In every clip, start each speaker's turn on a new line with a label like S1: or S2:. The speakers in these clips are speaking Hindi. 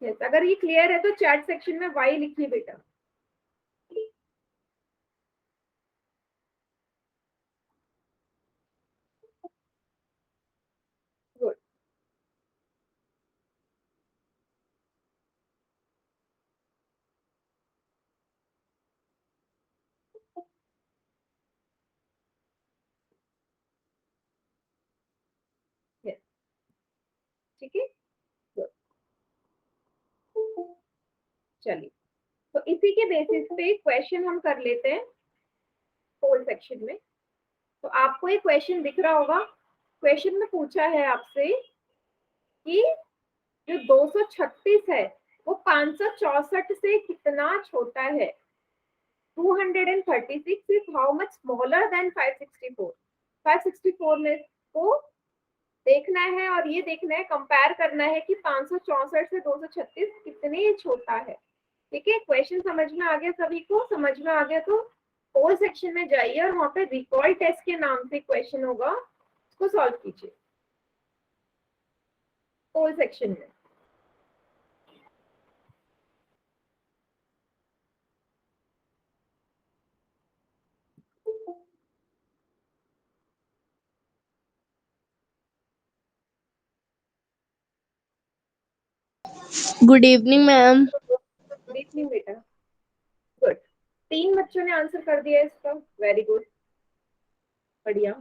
S1: यस, अगर ये क्लियर है तो चैट सेक्शन में वाई लिखिए बेटा। गुड। यस, ठीक है। गुड। चलिए, तो इसी के बेसिस पे क्वेश्चन हम कर लेते हैं पोल सेक्शन में। तो आपको एक क्वेश्चन दिख रहा होगा। क्वेश्चन में पूछा है आपसे कि जो 236 है वो 564 से कितना छोटा है। 236 is how much smaller than 564। 564 में को देखना है और ये देखना है, कंपेयर करना है कि 564 से 236 कितने छोटा है। ठीक है, क्वेश्चन समझ में आ गया सभी को? समझ में आ गया तो होल सेक्शन में जाइए और वहां पे रिकॉल टेस्ट के नाम से क्वेश्चन होगा, उसको सॉल्व कीजिए होल सेक्शन में।
S2: Good evening ma'am.
S1: Good evening बेटा। गुड। 3 बच्चों ने आंसर कर दिया इसका, वेरी गुड, बढ़िया।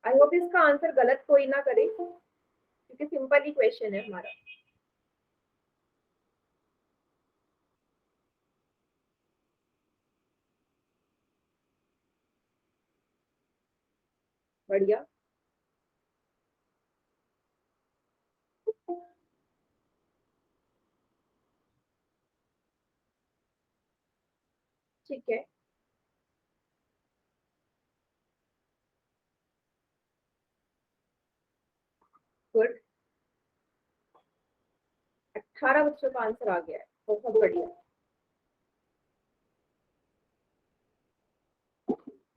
S1: आई होप इसका आंसर गलत कोई ना करे, क्योंकि सिंपल ही क्वेश्चन है हमारा। बढ़िया। ठीक है। गुड। 18 बच्चों का आंसर आ गया है, बहुत बढ़िया,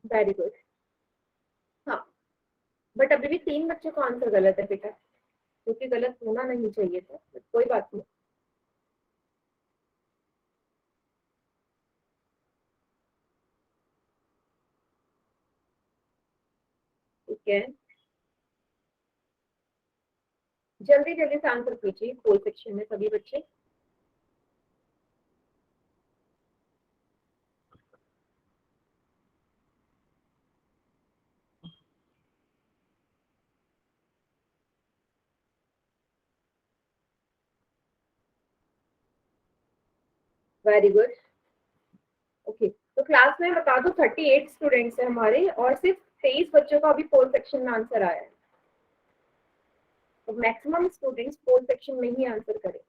S1: वेरी गुड। हाँ, बट अभी भी 3 बच्चों का आंसर गलत है बेटा, क्योंकि गलत होना नहीं चाहिए था, कोई बात नहीं। ठीक है, जल्दी जल्दी से आंसर कीजिए पोल सेक्शन में सभी बच्चे। Very good. ओके, तो क्लास में बता दो 38 स्टूडेंट्स हैं हमारे और सिर्फ 23 बच्चों का अभी पोल सेक्शन में आंसर आया है। तो मैक्सिमम स्टूडेंट्स पोल सेक्शन में ही आंसर करें।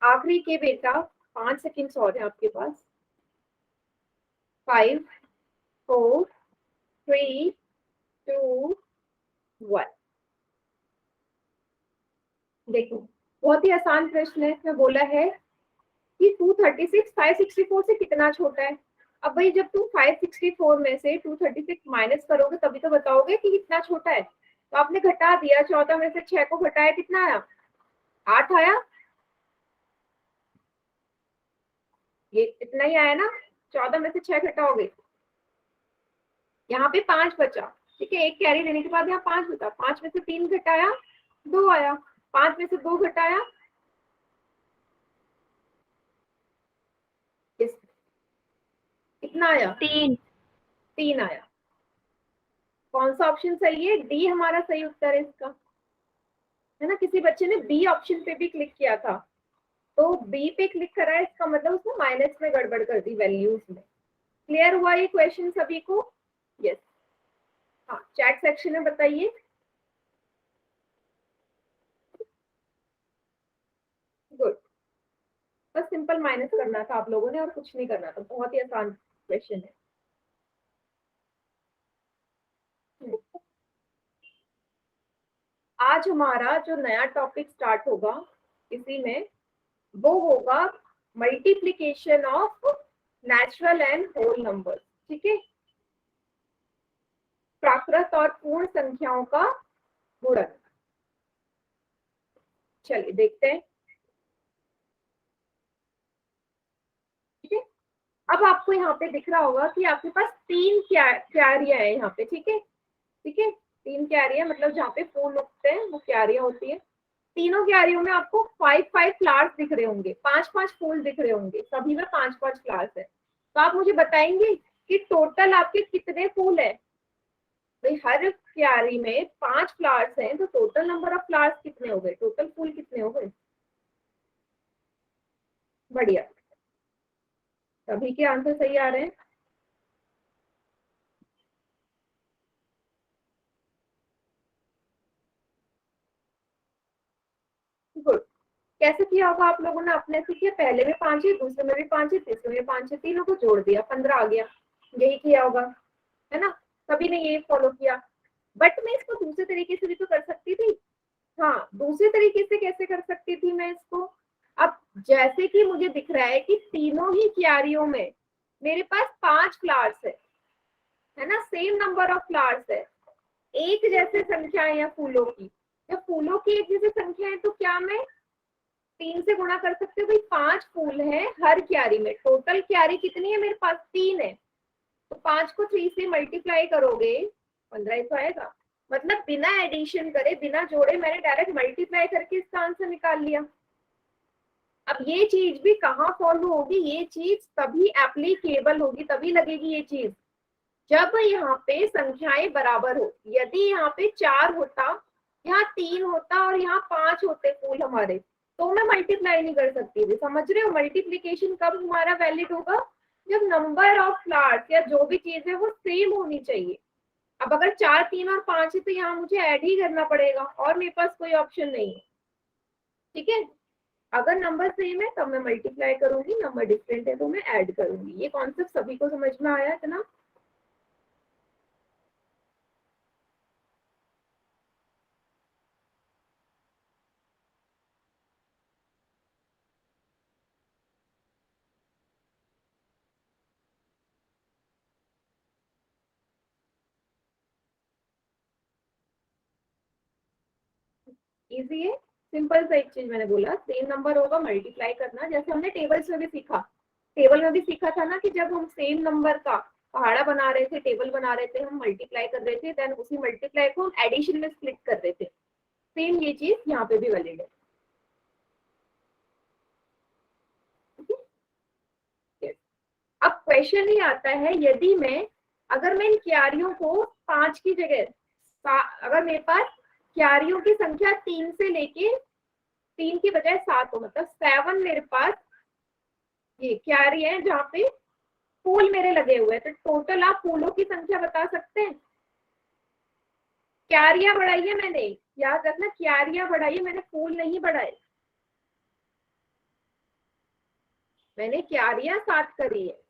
S1: आखिरी के बेटा 5 सेकेंड्स और है आपके पास। 5, 4, 3, 2, 1। देखो, बहुत ही आसान प्रश्न है, इसमें बोला है कि 236 564 से कितना छोटा है। अब भाई जब तुम 564 में से 236 माइनस करोगे तभी तो बताओगे कि कितना छोटा है। तो आपने घटा दिया, 14 में से 6 को घटाया, कितना आया? 8 आया। ये इतना ही आया ना, 14 में से 6 घटाओगे, यहाँ पे 5 बचा। ठीक है, एक कैरी लेने के बाद यहाँ 5 बचा, 5 में से 3 घटाया, 2 आया, 5 में से 2 घटाया, कितना आया? 3 आया। कौन सा ऑप्शन सही है? डी हमारा सही उत्तर है इसका, है ना। किसी बच्चे ने बी ऑप्शन पे भी क्लिक किया था, तो बी पे क्लिक करा है, इसका मतलब उसने माइनस में गड़बड़ कर दी वैल्यूज में। क्लियर हुआ ये क्वेश्चन सभी को? यस। हाँ, चैट सेक्शन में बताइए। गुड। बस सिंपल माइनस करना था आप लोगों ने और कुछ नहीं करना था, बहुत ही आसान क्वेश्चन है। आज हमारा जो नया टॉपिक स्टार्ट होगा इसी में वो होगा multiplication of natural and whole numbers. ठीक है, प्राकृत और पूर्ण संख्याओं का गुणन। चलिए देखते हैं। ठीक है, अब आपको यहाँ पे दिख रहा होगा कि आपके पास तीन क्यारियां है यहाँ पे। ठीक है, ठीक है, तीन क्यारियां मतलब जहाँ पे फूल उगते हैं वो क्यारियां होती है। तीनों क्यारियों में आपको 5 फ्लावर्स दिख रहे होंगे, 5 फूल दिख रहे होंगे, सभी में 5 फ्लावर्स है। तो आप मुझे बताएंगे कि टोटल आपके कितने फूल है। भाई हर क्यारी में 5 फ्लावर्स हैं तो टोटल नंबर ऑफ फ्लावर्स कितने हो गए, टोटल फूल कितने हो गए। बढ़िया, सभी के आंसर सही आ रहे हैं। गुड। कैसे किया होगा आप लोगों ने, अपने से किया, पहले में 5 है, दूसरे में भी 5 है, तीसरे में 5 है, तीनों को जोड़ दिया 15 आ गया। यही किया होगा, है ना। सभी ने ये फॉलो किया। बट मैं इसको दूसरे तरीके से भी तो कर सकती थी। हाँ, दूसरे तरीके से कैसे कर सकती थी मैं इसको। अब जैसे कि मुझे दिख रहा है कि तीनों ही क्यारियों में मेरे पास 5 फ्लावर्स है ना, सेम नंबर ऑफ फ्लावर्स है, एक जैसे संख्याएं या फूलों की। जब फूलों की एक जैसी संख्या है तो क्या मैं 3 से गुणा कर सकती हूँ। भाई 5 फूल है हर क्यारी में, टोटल क्यारी कितनी है मेरे पास, 3 है। तो 5 को 3 से मल्टीप्लाई करोगे 15 ही तो आएगा। मतलब बिना एडिशन करे, बिना जोड़े, मैंने डायरेक्ट मल्टीप्लाई करके इसका आंसर निकाल लिया। अब ये चीज भी कहाँ फॉलो होगी, ये चीज तभी एप्लीकेबल होगी, तभी लगेगी ये चीज जब यहाँ पे संख्याएं बराबर हो। यदि यहाँ पे 4 होता, यहाँ 3 होता और यहाँ 5 होते फूल हमारे, तो मैं मल्टीप्लाई नहीं कर सकती थी। समझ रहे हो, मल्टीप्लीकेशन कब हमारा वैलिड होगा, जब नंबर ऑफ फ्लावर्स या जो भी चीज है वो सेम होनी चाहिए। अब अगर 4, 3 और 5 है तो यहाँ मुझे ऐड ही करना पड़ेगा और मेरे पास कोई ऑप्शन नहीं है। ठीक है, अगर नंबर सेम है तब मैं मल्टीप्लाई करूंगी, नंबर डिफरेंट है तो मैं ऐड करूंगी। ये कॉन्सेप्ट सभी को समझ में आया इतना। इजी है, सिंपल सा एक चीज मैंने बोला, सेम नंबर होगा मल्टीप्लाई करना, जैसे हमने टेबल्स में भी सीखा। टेबल में भी सीखा था ना कि जब हम सेम नंबर का पहाड़ा बना रहे थे, टेबल बना रहे थे, हम मल्टीप्लाई कर रहे थे, देन उसी मल्टीप्लाई को हम एडिशन में स्प्लिट कर रहे थे। सेम ये चीज यहाँ पे भी वैलिड है। Yes. अब क्वेश्चन ही आता है, यदि मैं, अगर मैं इन क्यारियों को 5 की जगह, अगर मेरे पास क्यारियों की संख्या 3 से लेके 3 की बजाय 7 हो, मतलब 7 मेरे पास ये क्यारी है जहाँ पे फूल मेरे लगे हुए हैं, तो टोटल आप फूलों की संख्या बता सकते हैं। क्यारियां बढ़ाई है मैंने, याद रखना, क्यारियां बढ़ाई है मैंने, फूल नहीं बढ़ाए। मैंने क्यारियां 7 करी है,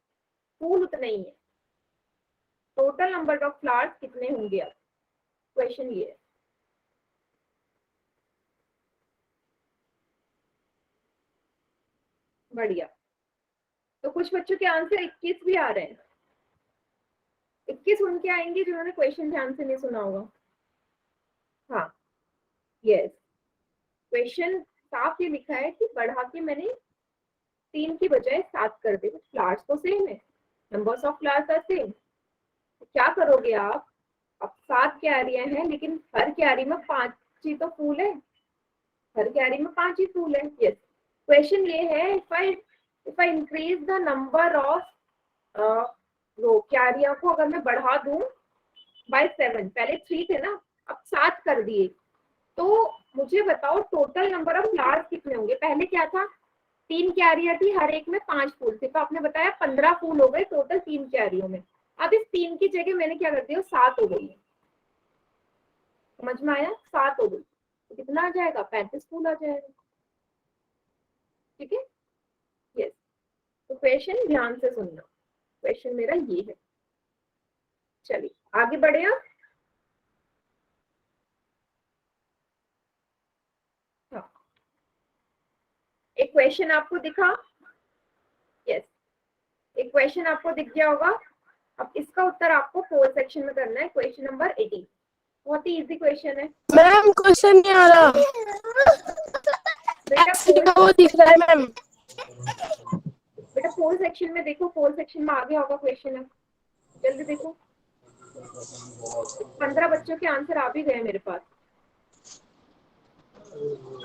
S1: फूल उतने ही है। टोटल नंबर ऑफ फ्लावर्स कितने होंगे, अब क्वेश्चन ये है। बढ़िया, तो कुछ बच्चों के आंसर 21 भी आ रहे हैं। 21 उनके आएंगे जिन्होंने क्वेश्चन ध्यान से नहीं सुना होगा। हाँ, यस, क्वेश्चन साफ ये लिखा है कि बढ़ा के मैंने 3 की बजाय 7 कर दी। फ्लावर्स तो सेम है, numbers of flowers are same. क्या करोगे आप, अब 7 क्यारियां हैं लेकिन हर क्यारी में 5 ही तो फूल है, हर क्यारी में 5 ही फूल है। यस, क्वेश्चन ये है, if I increase the number of वो क्यारियां को अगर मैं बढ़ा दूं बाय 7, पहले 3 थे ना, अब 7 कर दिए, तो मुझे बताओ टोटल नंबर ऑफ फ्लावर्स कितने होंगे। पहले क्या था, 3 क्यारियां थी, हर एक में 5 फूल थे, तो आपने बताया 15 फूल हो गए टोटल 3 क्यारियों में। अब इस 3 की जगह मैंने क्या कर दिया, 7 हो गई है। समझ में आया, 7 हो गई तो कितना आ जाएगा, 35 फूल आ जाएगा। ठीक है, यस। तो क्वेश्चन ध्यान से सुनना, क्वेश्चन मेरा ये है। चलिए आगे बढ़े आप। क्वेश्चन आपको दिखा? यस, एक क्वेश्चन आपको दिख गया होगा। अब इसका उत्तर आपको 4 सेक्शन में करना है। क्वेश्चन नंबर 18 बहुत ही इजी क्वेश्चन है।
S2: मैम क्वेश्चन नहीं आ रहा।
S1: बेटा
S2: वो दिख रहा है मैम।
S1: बेटा 4 सेक्शन में देखो, 4 सेक्शन में आगे होगा क्वेश्चन है, जल्दी देखो। 15 बच्चों के आंसर आ भी गए मेरे पास,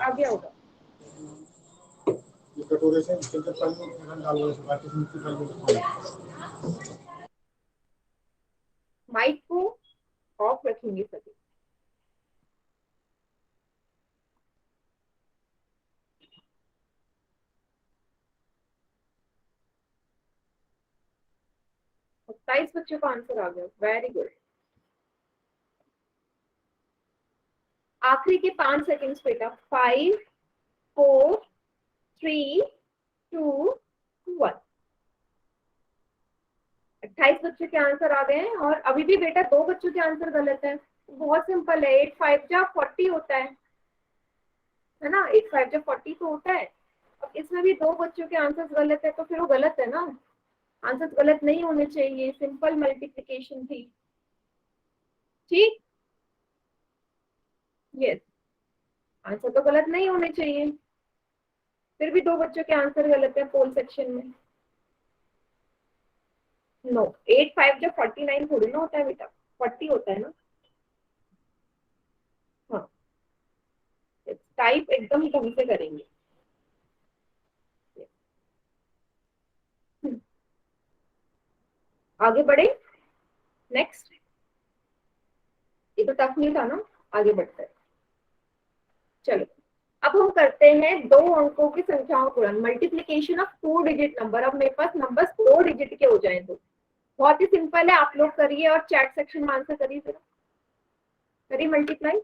S1: आ गया होगा। माइक को ऑफ रखेंगे सभी। और 27 बच्चों का आंसर आ गया, वेरी गुड। आखिरी के 5 सेकंड्स बेटा, 5 4 3 2 1। 28 बच्चों के आंसर आ गए हैं। और अभी भी बेटा 2 बच्चों के आंसर गलत है। बहुत सिंपल है, 8 5 जा 40 होता है ना, 8 5 जा 40 तो होता है। अब इसमें भी 2 बच्चों के आंसर गलत है, तो फिर वो गलत है ना, आंसर गलत नहीं होने चाहिए, सिंपल मल्टीप्लिकेशन थी। ठीक, यस, आंसर तो गलत नहीं होने चाहिए। फिर भी 2 बच्चों के आंसर गलत है पोल सेक्शन में। नो, 8 5 जब 49 थोड़ी ना होता है बेटा, 40 होता है ना। हाँ, टाइप एकदम ढंग से करेंगे। आगे बढ़े, नेक्स्ट। ये तो टफ नहीं था ना, आगे बढ़ते हैं। चलो, अब हम करते हैं 2 अंकों की संख्याओं का गुणन, मल्टीप्लीकेशन ऑफ 2 डिजिट नंबर। अब मेरे पास नंबर्स 2 डिजिट के हो जाए तो बहुत ही सिंपल है, आप लोग करिए और चैट सेक्शन में आंसर करिए। जरा करिए मल्टीप्लाई,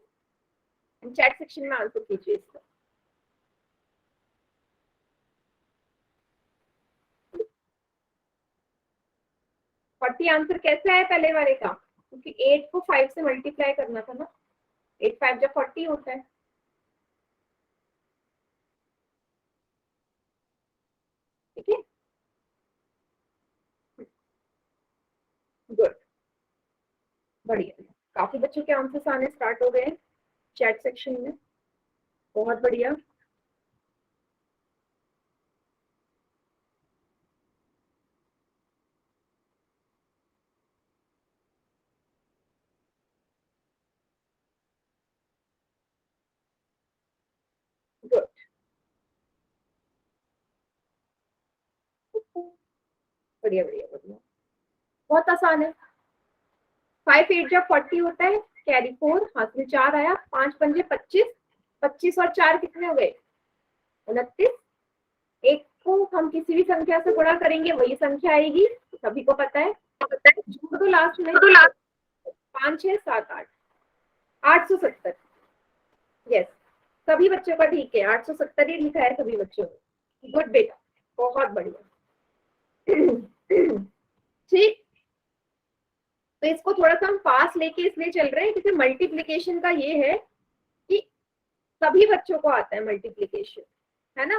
S1: चैट सेक्शन में आंसर कीजिए इसका। 40 आंसर कैसे आया पहले वाले का, क्योंकि 8 को 5 से मल्टीप्लाई करना था ना, 8 5 जब 40 होता है। ठीक है, गुड, बढ़िया। काफी बच्चों के आंसर्स आने स्टार्ट हो गए हैं चैट सेक्शन में, बहुत बढ़िया। गुड, बढ़िया बढ़िया बढ़िया, बहुत आसान है। 5 8 जब 40 होता है, कैरी 4, हाथ में 4 आया, 5 पंजे 25, 25 और 4 कितने हो गए, 29। एक को हम किसी भी संख्या से गुणा करेंगे वही संख्या आएगी, सभी को पता है। जोड़ दो लास्ट में, 5 6 7 8, 870। यस, सभी बच्चों का ठीक है, 870 ही लिखा है सभी बच्चों ने। गुड बेटा, बहुत बढ़िया। ठीक, तो इसको थोड़ा सा हम पास लेके इसलिए चल रहे हैं क्योंकि मल्टीप्लीकेशन का ये है कि सभी बच्चों को आता है मल्टीप्लीकेशन, है ना।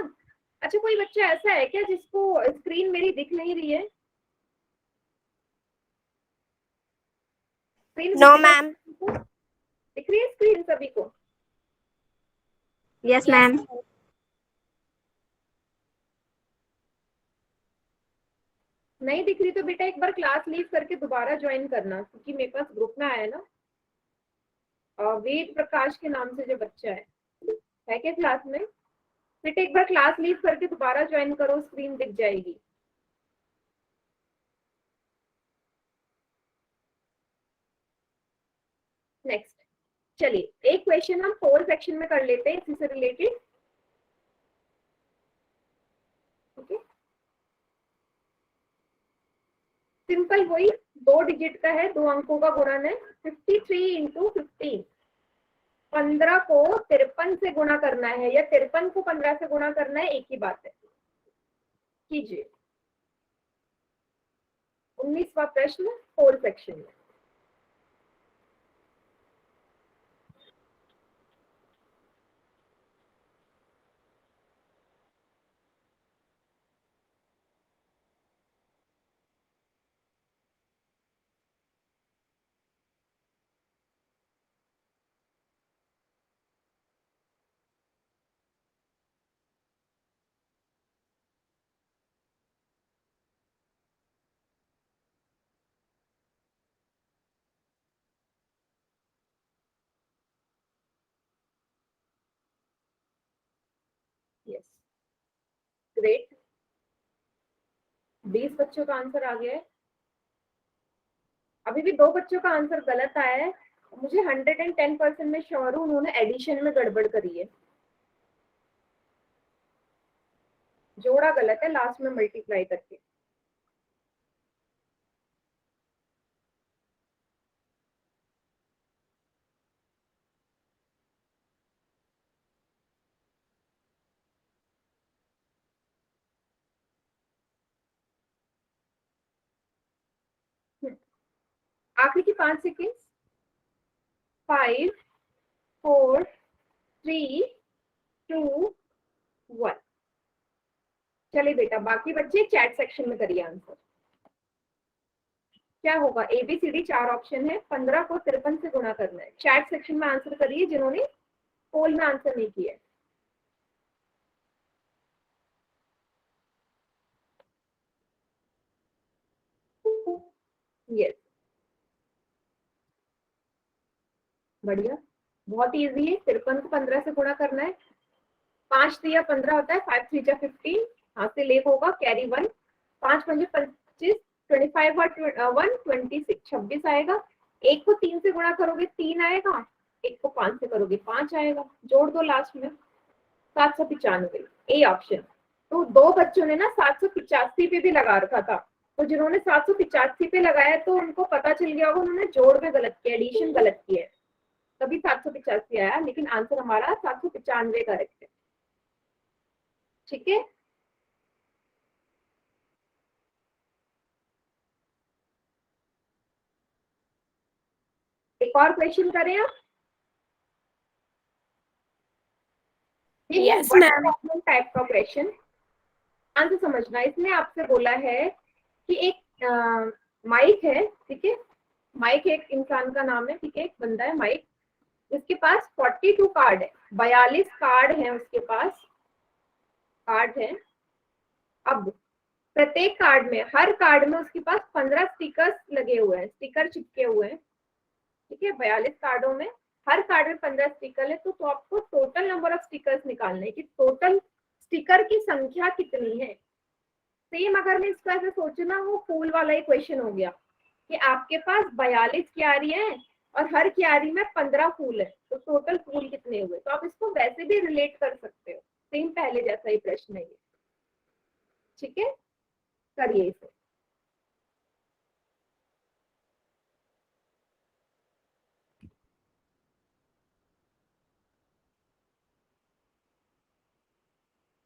S1: अच्छा, कोई बच्चा ऐसा है क्या जिसको स्क्रीन मेरी दिख नहीं रही है?
S2: No ma'am.
S1: दिख रही है स्क्रीन सभी को?
S2: Yes ma'am.
S1: नहीं दिख रही तो बेटा एक बार क्लास लीव करके दोबारा ज्वाइन करना, क्योंकि मेरे पास ग्रुप में आया ना वेद प्रकाश के नाम से जो बच्चा है क्या क्लास में? फिर एक बार क्लास लीव करके दोबारा ज्वाइन करो, स्क्रीन दिख जाएगी। नेक्स्ट, चलिए एक क्वेश्चन हम 4 सेक्शन में कर लेते हैं इसी से रिलेटेड। ओके, सिंपल वही 2 डिजिट का है, 2 अंकों का गुणन है। 53 इंटू 15, 15 को 53 से गुणा करना है या 53 को 15 से गुणा करना है, एक ही बात है, कीजिए। 19वां प्रश्न 4 सेक्शन में। ग्रेट, 20 बच्चों का आंसर आ गया है। अभी भी 2 बच्चों का आंसर गलत आया है। मुझे 110% में श्योर हूँ उन्होंने एडिशन में गड़बड़ करी है, जोड़ा गलत है लास्ट में मल्टीप्लाई करके। आखिरी की 5 सेकेंड। 5 4 3 2 1। चलिए बेटा, बाकी बच्चे चैट सेक्शन में करिए आंसर। क्या होगा? ABCD 4 ऑप्शन है, 15 को 53 से गुणा करना है। चैट सेक्शन में आंसर करिए जिन्होंने पोल में आंसर नहीं किया है। यस, बढ़िया, बहुत इजी है। 53 को 15 से गुणा करना है। 5 दिया 15 होता है, 5 3 जा 15, हाथ से लेख होगा, कैरी 1, 5 5 25, 25 और 1 26, 26 आएगा। 1 को 3 से गुणा करोगे 3 आएगा, 1 को 5 से करोगे 5 आएगा, जोड़ दो लास्ट में, 795, ए ऑप्शन। तो 2 बच्चों ने ना 785 पे भी लगा रखा था, तो जिन्होंने 785 पे लगाया तो उनको पता चल गया होगा उन्होंने जोड़ में गलत किया, एडिशन गलत किया है, तभी 785 आया, लेकिन आंसर हमारा 795 करेक्ट है। ठीक है, एक और क्वेश्चन करें आप।
S2: Yes, ma'am.
S1: टाइप का क्वेश्चन, आंसर समझना। इसमें आपसे बोला है कि एक माइक है, ठीक है, माइक एक इंसान का नाम है, ठीक है, एक बंदा है माइक, जिसके पास 42 कार्ड है, 42 कार्ड है उसके पास, कार्ड है। अब प्रत्येक कार्ड में, हर कार्ड में उसके पास 15 स्टिकर्स लगे हुए हैं, स्टिकर चिपके हुए हैं, ठीक है। 42 कार्डों में हर कार्ड में 15 स्टिकर है, तो आपको टोटल नंबर ऑफ स्टिकर्स निकालना है कि टोटल स्टिकर की संख्या कितनी है। सेम अगर मैं इसको ऐसे सोचना, वो फूल वाला ही क्वेश्चन हो गया कि आपके पास 42 क्यारियां हैं और हर क्यारी में 15 फूल है, तो टोटल फूल कितने हुए। तो आप इसको वैसे भी रिलेट कर सकते हो, सेम पहले जैसा ही प्रश्न है ये, ठीक है, करिए इसे।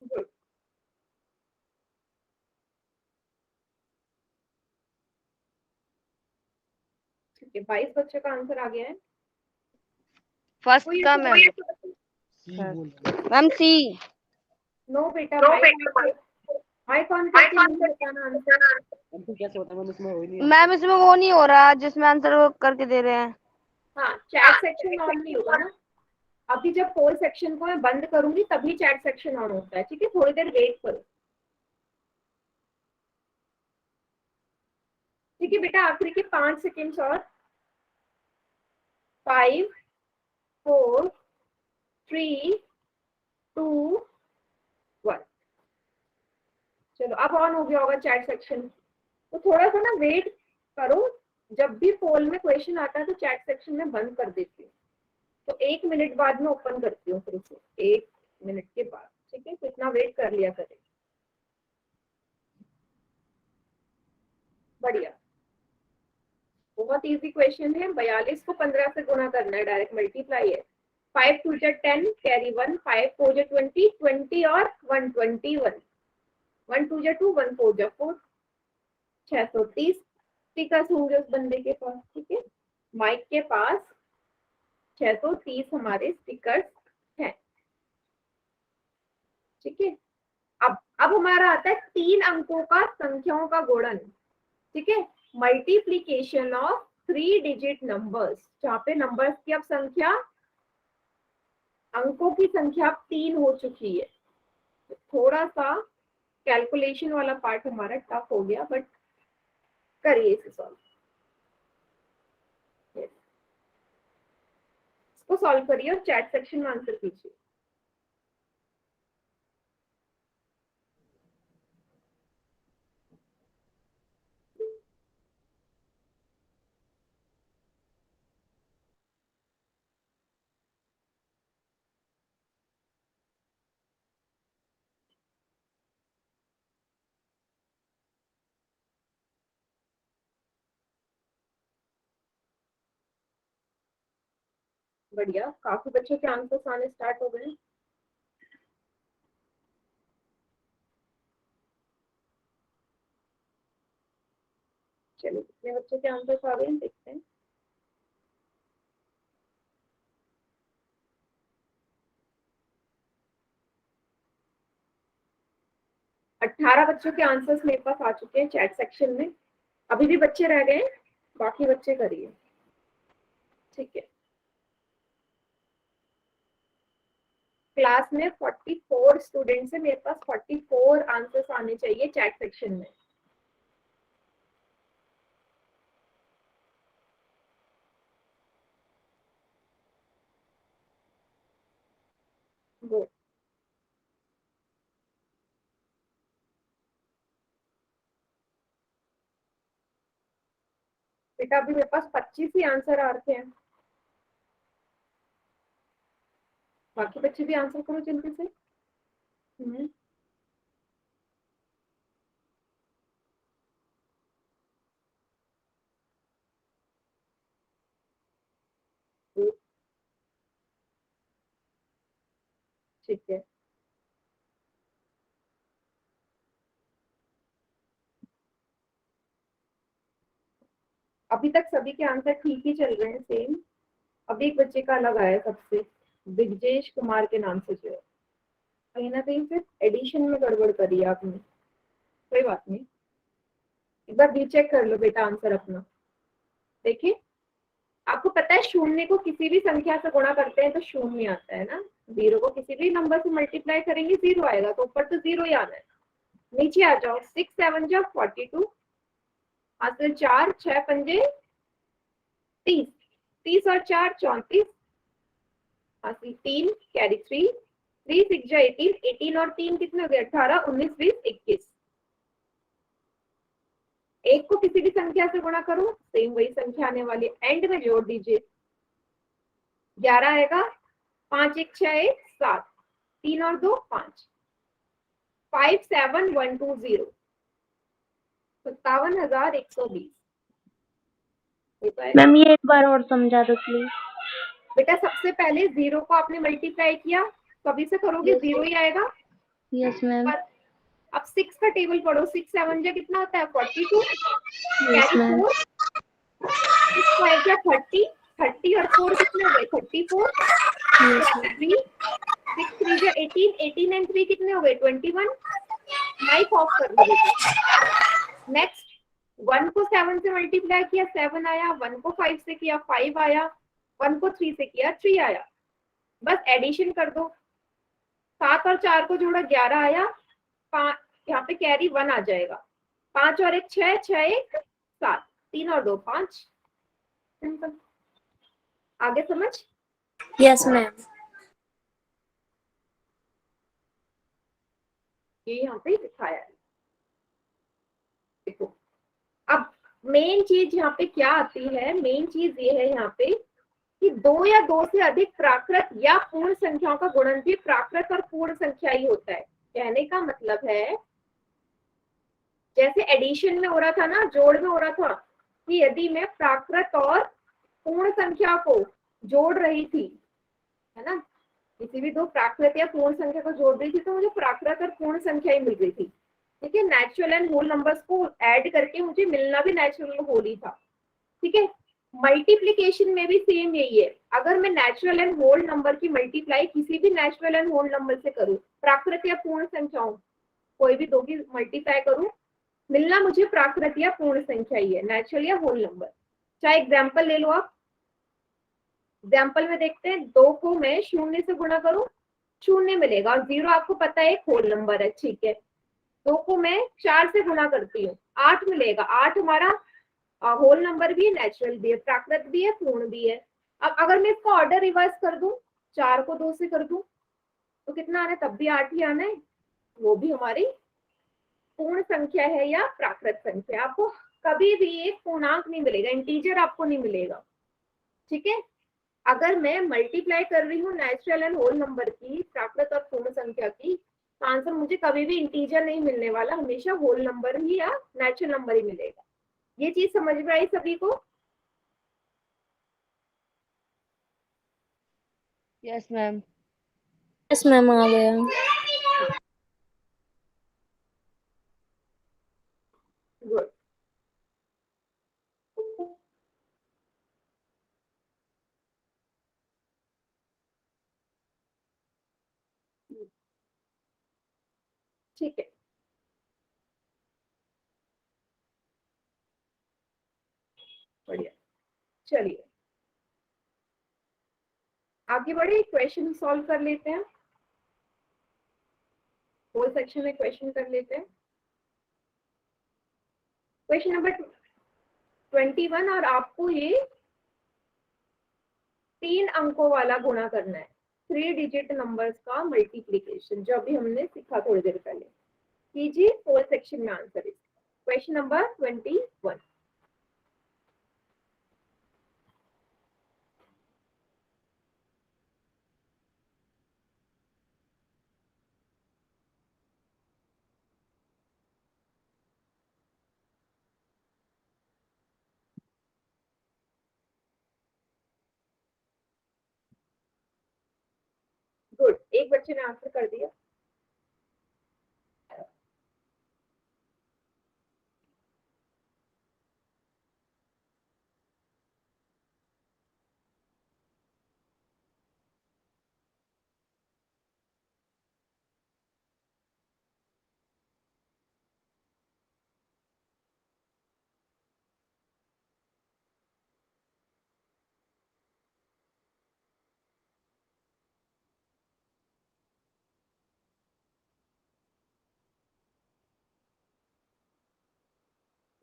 S1: गुड, ठीक है, 22 बच्चों का आंसर आ गया है।
S3: फर्स्ट
S1: कोई
S3: का मैम, मैम सी।
S1: नो बेटा, माइक ऑन करके नहीं बताना आंसर।
S4: कैसे होता है इसमें? हो ही नहीं
S3: मैम इसमें वो नहीं हो रहा जिसमें आंसर वो करके दे रहे हैं।
S1: हाँ, चैट सेक्शन ऑन नहीं होगा ना। अभी जब पोल सेक्शन को मैं बंद करूंगी तभी चैट सेक्शन ऑन होता है, ठीक है, थोड़ी देर वेट करो। ठीक है बेटा, आखिरी के 5 सेकेंड्स और। 5 4 3 2 1। चलो, अब ऑन हो गया होगा चैट सेक्शन, तो थोड़ा सा ना वेट करो। जब भी पोल में क्वेश्चन आता है तो चैट सेक्शन में बंद कर देती हूँ, तो 1 मिनट बाद में ओपन करती हूँ फिर से, 1 मिनट के बाद, ठीक है, तो इतना वेट कर लिया करें। बढ़िया, बहुत इजी क्वेश्चन है। 42 को 15 से गुणा करना है, डायरेक्ट मल्टीप्लाई है। 5 2 जा 10, कैरी 1, 5 4 जा 20, 20 और 1 21, 1 2 जा 2, 1 4 जा 4, 630 स्टिकर्स होंगे उस बंदे के पास, ठीक है, माइक के पास 630 हमारे स्टिकर्स हैं, ठीक है। अब हमारा आता है 3 अंकों का संख्याओं का गुणन, ठीक है, मल्टीप्लीकेशन ऑफ 3 डिजिट नंबर्स, जहाँ पे नंबर्स की अब संख्या, अंकों की संख्या 3 हो चुकी है। तो थोड़ा सा कैलकुलेशन वाला पार्ट हमारा टफ हो गया, बट करिए इसे सॉल्व। इसको सॉल्व करिए और चैट सेक्शन में आंसर कीजिए। बढ़िया, काफी बच्चों के आंसर्स आने स्टार्ट हो गए। चलो कितने बच्चों के आंसर्स आ गए हैं देखते हैं। अट्ठारह बच्चों के आंसर्स मेरे पास आ चुके हैं चैट सेक्शन में। अभी भी बच्चे रह गए हैं, बाकी बच्चे करिए, ठीक है। क्लास में 44 स्टूडेंट्स है, मेरे पास 44 आंसर्स आने चाहिए चैट सेक्शन में। गुड। बेटा अभी मेरे पास 25 ही आंसर आ रखे हैं, बाकी बच्चे भी आंसर करो जल्दी से। ठीक है, अभी तक सभी के आंसर ठीक ही चल रहे हैं सेम। अभी एक बच्चे का अलग आया सबसे, दिग्जेश कुमार के नाम से जो है, कहीं ना कहीं फिर एडिशन में गड़बड़ करी है आपने। कोई बात नहीं, एक बार रीचेक कर लो बेटा आंसर अपना। देखिए आपको पता है शून्य को किसी भी संख्या से गुणा करते हैं तो शून्य आता है ना, जीरो को किसी भी नंबर से मल्टीप्लाई करेंगे जीरो आएगा, तो ऊपर तो जीरो ही आना है। नीचे आ जाओ, 6 7 जा 42, हासिल 4 6 पंजे 30, 30 और 4 34, हासिल 3 कैरी 3, 3 6 जा 18, 18 और 3 कितने हो गए 18, 19 20 21। एक को किसी भी संख्या से गुणा करो, सेम वही संख्या आने वाली, एंड में जोड़ दीजिए, 11 आएगा, 5 1 6 1 7, 3 और 2 5, 5 7 1 2 0, 57,120।
S5: मैम ये एक बार और समझा दो प्लीज।
S1: बेटा सबसे पहले जीरो को आपने मल्टीप्लाई किया, कभी से करोगे जीरो ही आएगा।
S5: Yes ma'am.
S1: अब 6 का टेबल पढ़ो, 6 7 जा कितना होता है 42,
S5: यस मैम।
S1: 6 5 जा 30, 30 और 4 कितने हो गए 34, 3 6 3 जा 18, 18 एंड 3 कितने हो गए 21। माइक ऑफ कर दो बेटा। नेक्स्ट 1 को 7 से मल्टीप्लाई किया 7 आया, 1 को 5 से किया 5 आया, 1 को 3 से किया 3 आया। बस एडिशन कर दो, 7 और 4 को जोड़ा 11 आया, 5 यहाँ पे कैरी 1 आ जाएगा, 5 और 1 6, 6 1 7, 3 और 2 5। सिंपल, आगे समझ।
S2: Yes ma'am.
S1: ये यहाँ पे दिखाया है, देखो। अब मेन चीज यहाँ पे क्या आती है, मेन चीज ये है यहाँ पे कि दो या दो से अधिक प्राकृत या पूर्ण संख्याओं का गुणन भी प्राकृत और पूर्ण संख्या ही होता है। कहने का मतलब है जैसे एडिशन में हो रहा था ना, जोड़ में हो रहा था कि यदि मैं प्राकृत और पूर्ण संख्या को जोड़ रही थी, है ना, किसी भी दो प्राकृत या पूर्ण संख्या को जोड़ रही थी तो मुझे प्राकृत और पूर्ण संख्या ही मिल रही थी। ठीक है, नेचुरल एंड होल नंबर्स को ऐड करके मुझे मिलना भी नेचुरल होल ही था। ठीक है, मल्टीप्लीकेशन में भी सेम यही है, अगर मैं नेचुरल एंड होल नंबर की मल्टीप्लाई किसी भी नेचुरल एंड होल नंबर से करूं, प्राकृत या पूर्ण संख्याओं कोई भी दो की मल्टीप्लाई करूं, मिलना मुझे प्राकृत या पूर्ण संख्या ही है, नेचुरल या होल नंबर। चाहे एग्जाम्पल ले लो आप, एग्जाम्पल में देखते हैं, 2 को मैं 0 से गुणा करूं, 0 मिलेगा, और 0 आपको पता है एक होल नंबर है। ठीक है, 2 को मैं 4 से गुणा करती हूँ, 8 मिलेगा, 8 हमारा होल नंबर भी है, नेचुरल भी है, प्राकृत भी है, पूर्ण भी है। अब अगर मैं इसका ऑर्डर रिवर्स कर दूं, 4 को 2 से कर दूं तो कितना आना है, तब भी 8 ही आना है, वो भी हमारी पूर्ण संख्या है या प्राकृत संख्या। आपको कभी भी एक पूर्णांक नहीं मिलेगा, इंटीजर आपको नहीं मिलेगा। ठीक है, अगर मैं मल्टीप्लाई कर रही हूँ नेचुरल एंड होल नंबर की प्राकृत और पूर्ण संख्या की, तो आंसर मुझे कभी भी इंटीजर नहीं मिलने वाला, हमेशा होल नंबर ही या नेचुरल नंबर ही मिलेगा। ये चीज समझ में आई सभी को।
S3: Yes ma'am.
S2: यस मैम आ गया।
S1: गुड। ठीक है, बढ़िया। चलिए आगे बढ़े, क्वेश्चन सॉल्व कर लेते हैं। होल सेक्शन में क्वेश्चन कर लेते हैं। क्वेश्चन नंबर 21, और आपको ये 3 अंकों वाला गुणा करना है, 3 डिजिट नंबर्स का मल्टीप्लीकेशन, जो अभी हमने सीखा थोड़ी देर पहले। कीजिए, होल सेक्शन में आंसर। Question number 21। गुड, एक बच्चे ने आंसर कर दिया।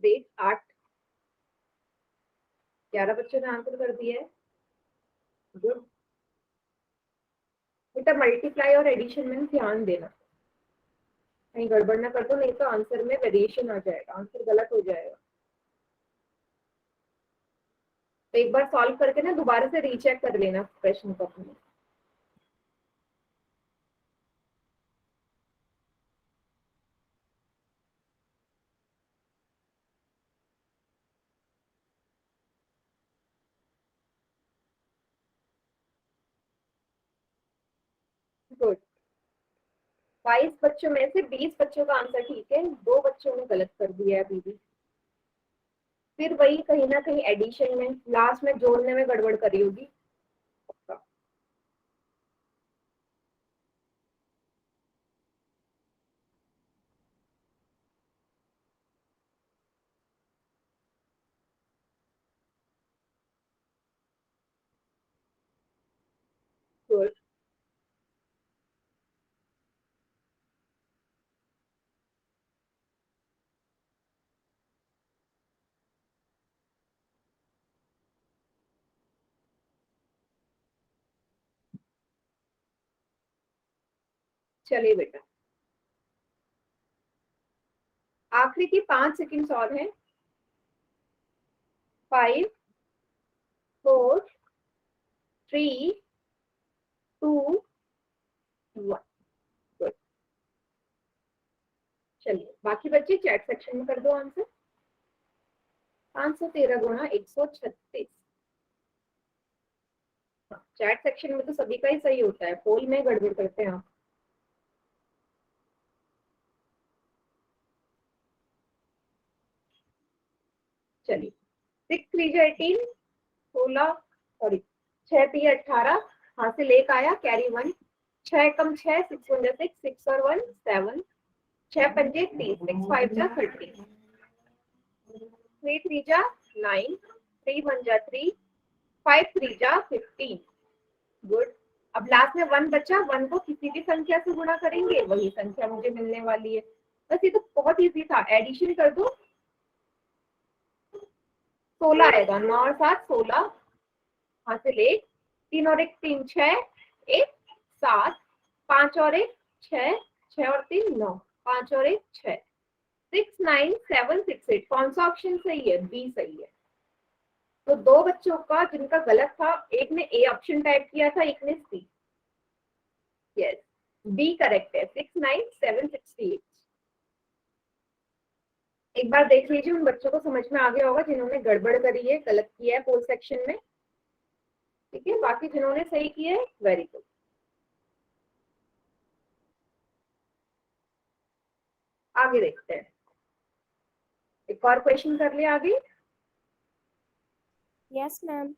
S1: देख 8, 11 बच्चों ने आंसर कर दिया है। गुड बेटा, मल्टीप्लाई और एडिशन में ध्यान देना, कहीं गड़बड़ ना कर दो, नहीं तो आंसर में वेरिएशन आ जाएगा, आंसर गलत हो जाएगा। तो एक बार सॉल्व करके ना दोबारा से रीचेक कर लेना प्रश्न को अपने। गुड, 22 बच्चों में से 20 बच्चों का आंसर ठीक है, 2 बच्चों ने गलत कर दिया है अभी भी। फिर वही कहीं ना कहीं एडिशन में, लास्ट में जोड़ने में गड़बड़ करी होगी। गुड, चलिए बेटा, आखिरी की 5 सेकंड्स और हैं। 5, 4, 3, 2, 1। गुड, चलिए बाकी बच्चे चैट सेक्शन में कर दो आंसर। 513 गुणा 136। चैट सेक्शन में तो सभी का ही सही होता है, पोल में गड़बड़ करते हैं आप। चलिए 6 3 18, 16, सॉरी 6 3 18, हाँ से लेकर आया कैरी 1, 6 कम 6, 6 1 6, 6 और 1 7, 6 पंजे 30, 6 5 जा 30, 3 3 जा 9, 3 1 जा 3, 5 3 जा 15। गुड, अब लास्ट में 1 बचा, 1 को किसी भी संख्या से गुणा करेंगे, वही संख्या मुझे मिलने वाली है। बस ये तो बहुत इजी था, एडिशन कर दो, 16 आएगा, 9 और 7 16, यहाँ से ले, 3 और 1 3 6, 1 7, 5 और 1 6, 6 और 3 9, 5 और 1 6, 6 9 7 6 8। कौन सा ऑप्शन सही है? बी सही है। तो 2 बच्चों का जिनका गलत था, एक ने ए ऑप्शन टाइप किया था, एक ने सी। यस, बी करेक्ट है, 6 9 7 68। एक बार देख लीजिए, उन बच्चों को समझ में आ गया होगा जिन्होंने गड़बड़ करी है, गलत किया है पोल सेक्शन में। ठीक है, बाकी जिन्होंने सही किए वेरी गुड। आगे देखते हैं, एक और क्वेश्चन कर लिया आगे।
S2: Yes ma'am.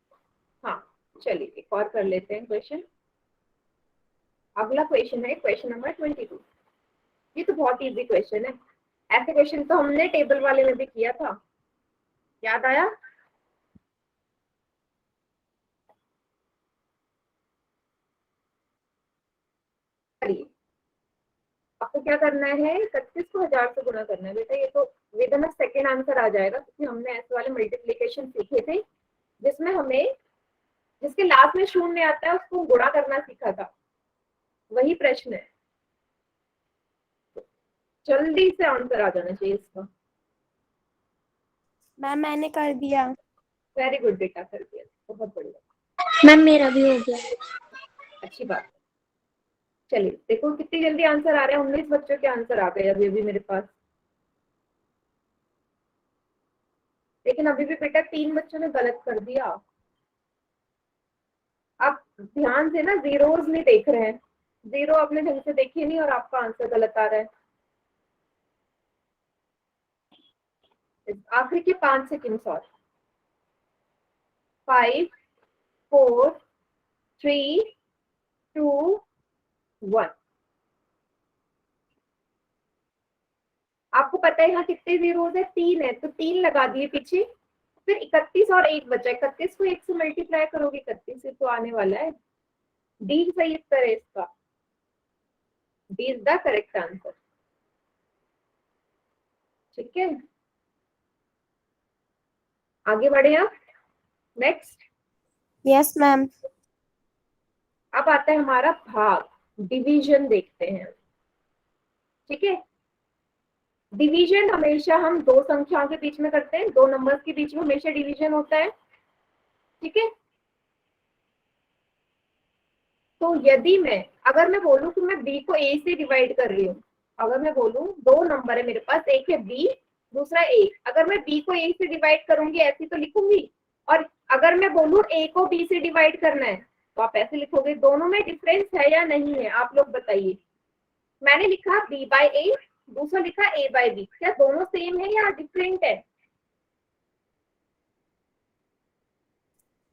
S1: हाँ चलिए एक और कर लेते हैं क्वेश्चन। अगला क्वेश्चन है क्वेश्चन नंबर 22। ये तो बहुत इजी क्वेश्चन है, ऐसे क्वेश्चन तो हमने टेबल वाले में भी किया था, याद आया? चलिए आपको क्या करना है, 31 को 1000 से गुणा करना है बेटा। ये तो विद इन सेकेंड आंसर आ जाएगा, क्योंकि हमने ऐसे वाले मल्टीप्लीकेशन सीखे थे जिसमें हमें जिसके लास्ट में शून्य आता है उसको गुणा करना सीखा था, वही प्रश्न है। जल्दी से आंसर आ जाना चाहिए इसका।
S2: मैम मैंने कर दिया।
S1: वेरी गुड बेटा, कर दिया, बहुत बढ़िया,
S5: मैम मेरा भी हो गया।
S1: अच्छी बात है। चलिए देखो कितनी जल्दी आंसर आ रहे हैं, 19 बच्चों के आंसर आ गए अभी अभी मेरे पास। लेकिन अभी भी बेटा 3 बच्चों ने गलत कर दिया। आप ध्यान से ना जीरोज नहीं देख रहे हैं, जीरो आपने ढंग से देखे नहीं और आपका आंसर गलत आ रहा है। आखिरी के 5 सेकेंड और 5 4 3 2 1। आपको पता है यहाँ कितने जीरोज है, 3 है, तो 3 लगा दिए पीछे। फिर 31 और 1 बचा, 31 को 1 से मल्टीप्लाई करोगे 31 से तो आने वाला है। डी सही उत्तर है इसका, D is the correct answer. ठीक है, आगे बढ़े आप। Next,
S2: yes ma'am.
S1: अब आता है हमारा भाग, डिवीजन देखते हैं। ठीक है, डिवीजन हमेशा हम दो संख्याओं के बीच में करते हैं, दो नंबर्स के बीच में हमेशा डिवीजन होता है। ठीक है, तो यदि अगर मैं बोलूं कि मैं बी को ए से डिवाइड कर रही हूँ, अगर मैं बोलूं दो नंबर है मेरे पास, एक है बी दूसरा ए, अगर मैं बी को ए से डिवाइड करूंगी ऐसी तो लिखूंगी, और अगर मैं बोलूं ए को बी से डिवाइड करना है तो आप ऐसे लिखोगे। दोनों में डिफरेंस है या नहीं है, आप लोग बताइए। मैंने लिखा बी बाय ए, दूसरा लिखा ए बाय बी, क्या दोनों सेम है या डिफरेंट है?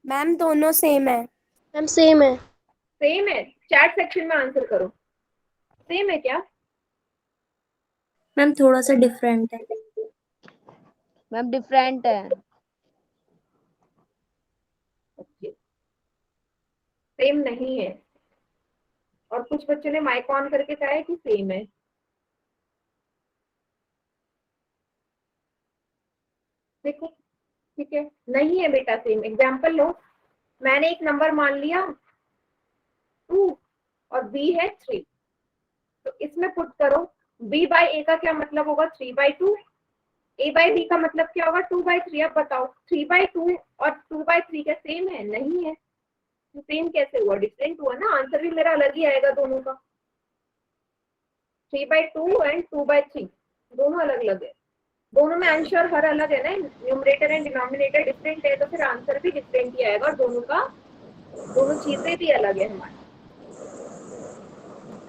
S2: मैम दोनों सेम है।
S5: मैम सेम है।
S1: सेम है, चैट सेक्शन में आंसर करो, सेम है क्या?
S5: मैम थोड़ा सा डिफरेंट है।
S3: मैम डिफरेंट है।
S1: सेम नहीं है, और कुछ बच्चों ने माइक ऑन करके कहा है कि सेम है। देखो ठीक है, नहीं है बेटा सेम। एग्जाम्पल लो, मैंने एक नंबर मान लिया 2 और बी है 3, तो इसमें पुट करो। बी बाय ए का क्या मतलब होगा, 3/2। ए बाय बी का मतलब क्या होगा, 2/3। अब बताओ 3/2 और 2/3 क्या सेम है? नहीं है, सेम कैसे हुआ, डिफरेंट हुआ ना। आंसर भी मेरा अलग ही आएगा दोनों का। 3/2 एंड 2/3 दोनों अलग अलग है, दोनों में आंसर हर अलग है ना, न्यूमरेटर एंड डिनोमिनेटर डिफरेंट है, तो फिर आंसर भी डिफरेंट ही आएगा, और दोनों चीजें भी अलग है हमारी।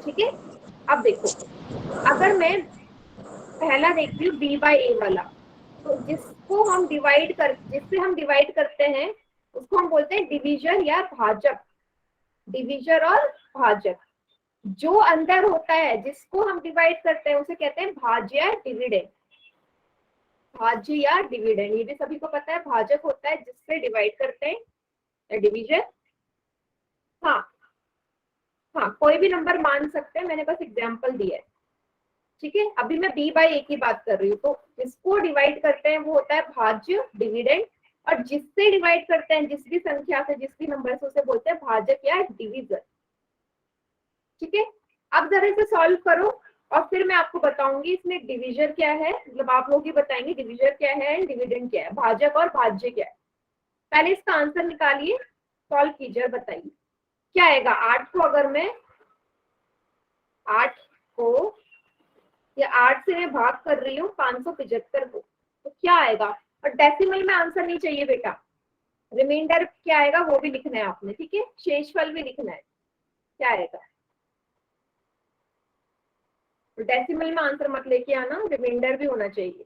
S1: ठीक है, अब देखो अगर मैं पहला देखती हूँ बी बाय ए वाला, तो जिससे हम डिवाइड करते हैं उसको हम बोलते हैं डिवीजर या भाजक। डिवीजर और भाजक, जो अंदर होता है जिसको हम डिवाइड करते हैं उसे कहते हैं भाज्य या डिविडेंड। भाज्य या डिविडेंड, ये भी सभी को पता है। भाजक होता है जिससे डिवाइड करते हैं, डिवीजन। हाँ हाँ, कोई भी नंबर मान सकते हैं, मैंने बस एग्जांपल दिया है। ठीक है, अभी मैं बी बाय ए की बात कर रही हूँ, तो जिसको डिवाइड करते हैं वो होता है भाज्य, डिविडेंड, और जिससे डिवाइड करते हैं जिस भी संख्या से, जिस भी नंबर से, उसे बोलते हैं भाजक या डिविजन। ठीक है, अब जरा इसे सॉल्व करो और फिर मैं आपको बताऊंगी इसमें डिविजन क्या है, मतलब आप लोग ही बताएंगे डिविजन क्या है एंड डिविडेंड क्या है, भाजक और भाज्य क्या है। पहले इसका आंसर निकालिए, सॉल्व कीजिए, बताइए क्या आएगा। 8 को अगर मैं 8 को या 8 से मैं भाग कर रही हूँ 575 को, तो क्या आएगा। और डेसिमल में आंसर नहीं चाहिए बेटा, रिमाइंडर क्या आएगा वो भी लिखना है आपने, ठीक है। शेषफल भी लिखना है, क्या आएगा। डेसिमल में आंसर मत लेके आना, रिमाइंडर भी होना चाहिए।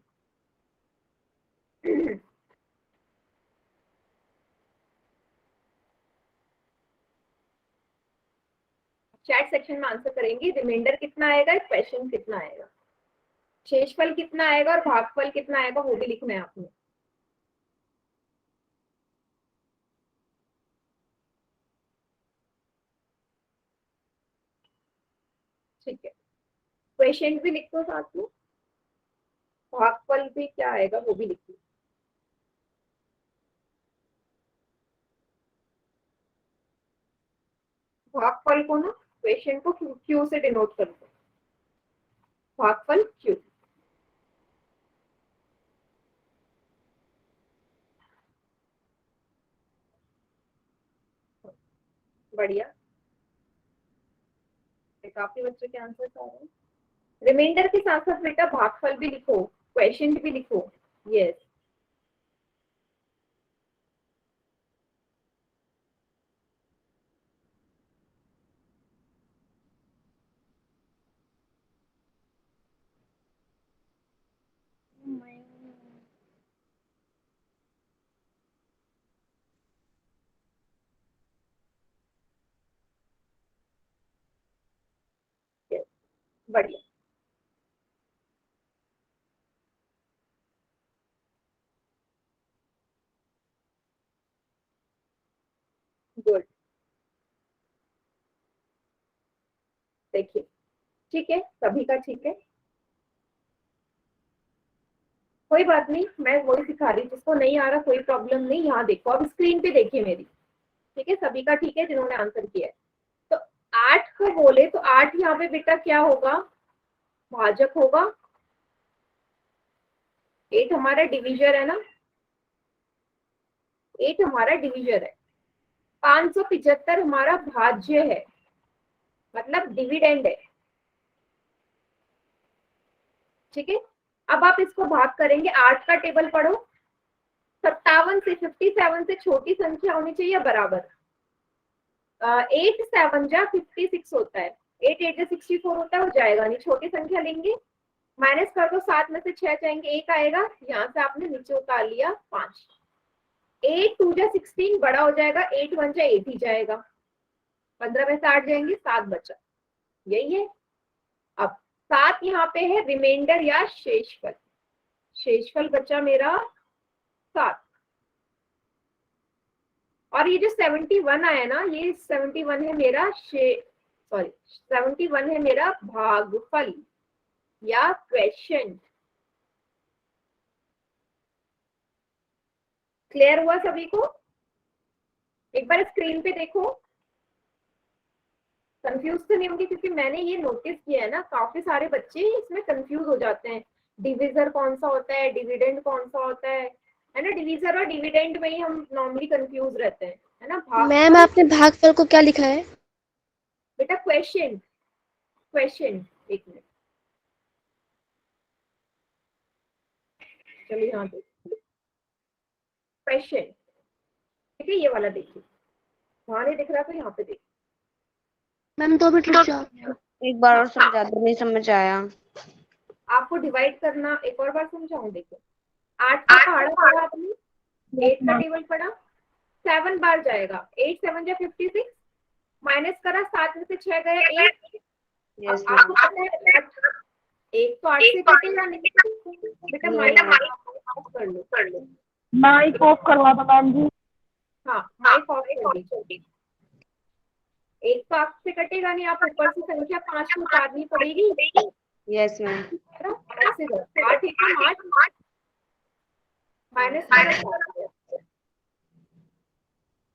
S1: चैट सेक्शन में आंसर करेंगे। रिमाइंडर कितना आएगा, क्वेश्चन कितना आएगा, शेषफल कितना आएगा और भागफल कितना आएगा वो भी लिखना है आपने। ठीक है, क्वेश्चन भी लिख दो साथ में, भागफल भी क्या आएगा वो भी लिख दो। भागफल को ना क्वेश्चन को क्यू से डिनोट कर दो, भागफल क्यू। बढ़िया, काफी बच्चों के आंसर आ रहे हैं। रिमाइंडर के साथ साथ बेटा भागफल भी लिखो, क्वेश्चन भी लिखो। यस, बढ़िया, गुड। देखिए, ठीक है, सभी का ठीक है, कोई बात नहीं, मैं वही सिखा रही हूँ। जिसको नहीं आ रहा कोई प्रॉब्लम नहीं, यहाँ देखो, अब स्क्रीन पे देखिए मेरी, ठीक है। सभी का ठीक है जिन्होंने आंसर किया है। तो 8 को बोले तो 8 यहाँ पे बेटा क्या होगा, भाजक होगा। 8 हमारा डिविजर है ना, 8 हमारा डिविजर है। 575 हमारा भाज्य है, मतलब डिविडेंड है, ठीक है। अब आप इसको भाग करेंगे, 8 का टेबल पढ़ो। 57 से 57 से छोटी संख्या होनी चाहिए बराबर। 8 7 जा 56 होता है, 8 8 जा 64 होता है, हो जाएगा नहीं, छोटी संख्या लेंगे, माइनस कर दो, 7 में से 6 जाएंगे, 1 आएगा, यहाँ से आपने नीचे उतार लिया 5। 8 2 जा 16 बड़ा हो जाएगा, 8 1 जा 8 ही जाएगा, 15 में से 8 जाएंगे, 7 बचा, यही है। अब 7 यहाँ पे है रिमाइंडर या शेषफल, शेषफल बचा मेरा 7। और ये जो 71 आया ना, ये 71 है मेरा सॉरी 71 है मेरा भागफल या क्वेश्चन। क्लियर हुआ सभी को? एक बार स्क्रीन पे देखो, कंफ्यूज तो नहीं होंगे, क्योंकि मैंने ये नोटिस किया है ना, काफी सारे बच्चे इसमें कंफ्यूज हो जाते हैं। डिविजर कौन सा होता है, डिविडेंड कौन सा होता है ना। डिविजर और डिविडेंड में ही हम नॉर्मली कंफ्यूज रहते हैं, है ना।
S5: मैम आपने भागफल को क्या लिखा है?
S1: बेटा क्वेश्चन, क्वेश्चन, एक मिनट, चलिए यहाँ देखिए, क्वेश्चन, ठीक है, ये वाला देखिए, वहां नहीं दिख रहा तो यहाँ पे देखिए।
S5: मैम 2 मिनट रुक जाओ।
S3: एक बार और समझा दो, नहीं समझ आया।
S1: आपको डिवाइड करना एक और बार समझाऊं, देखो 8 का पहाड़ा पढ़ा आपने, 8 का टेबल पढ़ा, 7 बार जाएगा, 8 7 जा 56, माइनस करा, 7 में से 6 गए 1।
S3: यस
S1: आपको पता है 1 तो 8 से कटेगा नहीं, बेटा माइनस कर लो।
S6: माइक ऑफ करवा दो मैम जी।
S1: हाँ, माइक ऑफ कर दीजिए। 1 तो 8 से कटेगा नहीं, आप ऊपर से संख्या 5 को उतारनी पड़ेगी।
S3: Yes ma'am.
S1: 8 से 8 1 8 माइनस,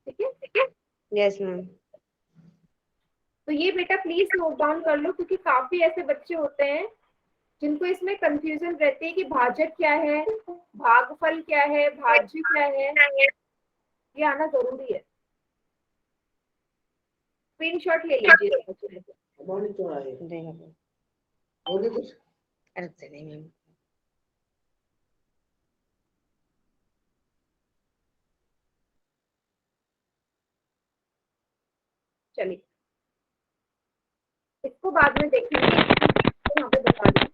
S1: ठीक है।
S3: Yes ma'am.
S1: तो ये बेटा प्लीज नोट डाउन कर लो, क्योंकि काफी ऐसे बच्चे होते हैं जिनको इसमें कंफ्यूजन रहती है कि भाजक क्या है, भागफल क्या है, भाज्य क्या है, ये आना जरूरी है। स्क्रीनशॉट ले लीजिए।
S3: अरे नहीं मैम।
S1: चलिए इसको बाद में देखेंगे। यहाँ पे बता दी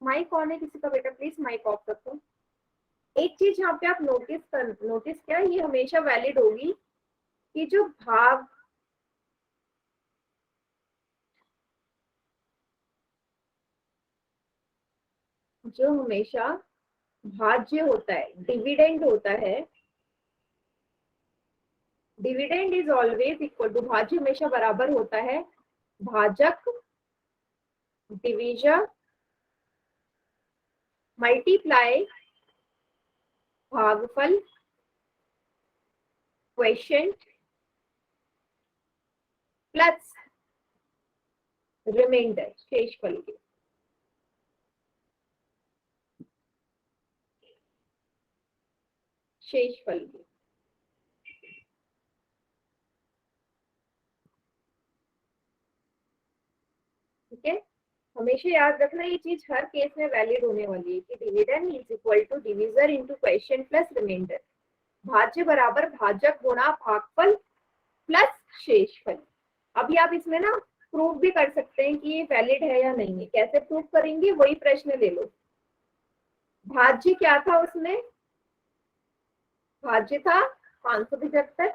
S1: माइक ऑन है किसी का बेटा, प्लीज माइक ऑफ रखो। एक चीज यहाँ पे आप नोटिस क्या, ये हमेशा वैलिड होगी कि जो भाग जो हमेशा भाज्य होता है, डिविडेंड होता है, dividend is always equal to, भाज्य हमेशा बराबर होता है भाजक डिविजन मल्टीप्लाई भागफल क्वेश्चन प्लस रिमाइंडर शेषफल के। शेषफल की ठीक है, हमेशा याद रखना ये चीज हर केस में वैलिड होने वाली है कि dividend is equal to divisor into quotient plus remainder, भाज्य बराबर भाजक गुणा भागफल प्लस शेषफल। अभी आप इसमें ना प्रूव भी कर सकते हैं कि ये वैलिड है या नहीं है। कैसे प्रूव करेंगे, वही प्रश्न ले लो। भाज्य क्या था उसमें, भाज्य था 575,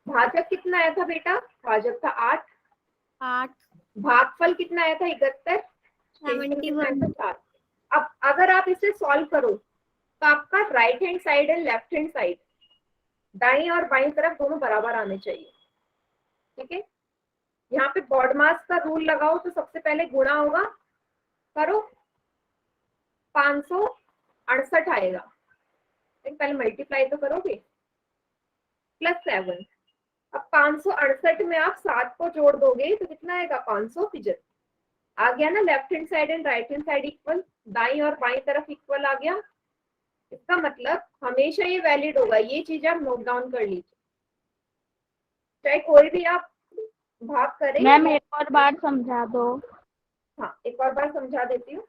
S1: भाजक कितना आया था बेटा, भाजक था 8, भागफल कितना आया था 71, 71। अब अगर आप इसे सॉल्व करो तो आपका right hand side and left hand side, दाईं और बाईं तरफ दोनों बराबर आने चाहिए। ठीक है, यहाँ पे बॉडमास का रूल लगाओ तो सबसे पहले गुणा होगा, करो 568 आएगा, पहले मल्टीप्लाई तो करोगे, प्लस 7। अब 568 में आप 7 को जोड़ दोगे तो कितना आएगा 575। आ गया ना, left hand side and right hand side equal, दाईं और बाईं तरफ इक्वल आ गया। इसका मतलब हमेशा ये वैलिड होगा, ये चीज आप नोट डाउन कर लीजिए। चाहे कोई भी आप भाग करें।
S6: मैम एक और बार समझा दो।
S1: हाँ एक और बार समझा देती हूँ।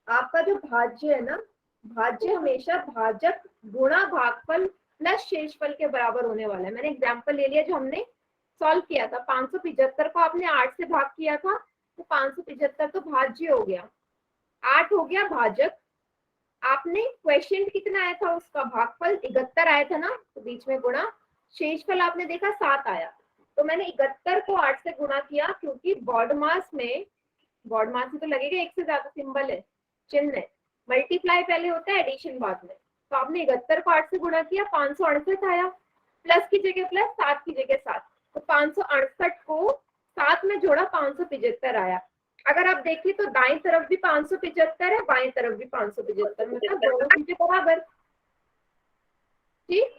S1: आपका जो भाज्य है ना, भाज्य हमेशा भाजक गुणा भागफल प्लस शेषफल के बराबर होने वाला है। मैंने एग्जांपल ले लिया जो हमने सॉल्व किया था, 575 को आपने 8 से भाग किया था तो 575 तो भाज्य हो गया, 8 हो गया भाजक। आपने क्वेश्चन कितना आया था उसका, भागफल 71 आया था ना, तो बीच में गुणा, शेषफल आपने देखा 7 आया, तो मैंने 71 को 8 से गुणा किया क्योंकि बॉडमास में, बॉडमास में तो लगेगा एक से ज्यादा सिंबल है, चिन्ह है, मल्टीप्लाई पहले होता है एडिशन बाद में। तो आपने 71 को 8 से गुणा किया, 568 आया, प्लस की जगह प्लस, 7 की जगह 7, तो 568 को 7 में जोड़ा 575 आया। अगर आप देखिए तो दाईं तरफ भी 575 है, बाईं तरफ भी 575, मतलब दोनों चीजें बराबर। ठीक,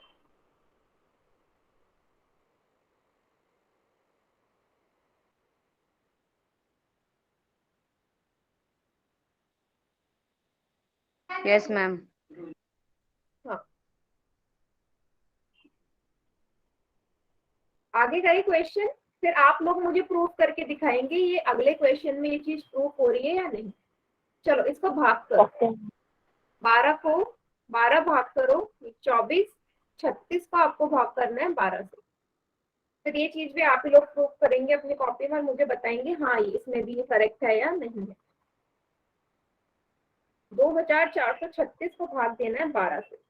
S3: यस मैम।
S1: हाँ आगे का ही क्वेश्चन, फिर आप लोग मुझे प्रूव करके दिखाएंगे ये अगले क्वेश्चन में ये चीज प्रूव हो रही है या नहीं। चलो इसको भाग करो, 12 को 12 भाग करो 24, 36 को आपको भाग करना है 12 से। फिर ये चीज भी आप ही लोग प्रूव करेंगे अपनी कॉपी में, मुझे बताएंगे हाँ इसमें भी ये करेक्ट है या नहीं है। 2436 को भाग देना है 12 से।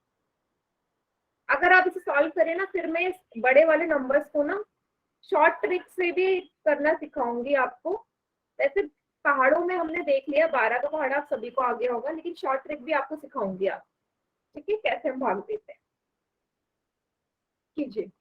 S1: अगर आप इसे सॉल्व करें ना, फिर मैं बड़े वाले नंबर्स को ना शॉर्ट ट्रिक से भी करना सिखाऊंगी आपको। वैसे पहाड़ों में हमने देख लिया, 12 का पहाड़ आप सभी को आ गया होगा, लेकिन शॉर्ट ट्रिक भी आपको सिखाऊंगी आप, ठीक है, कैसे हम भाग देते हैं। कीजिए।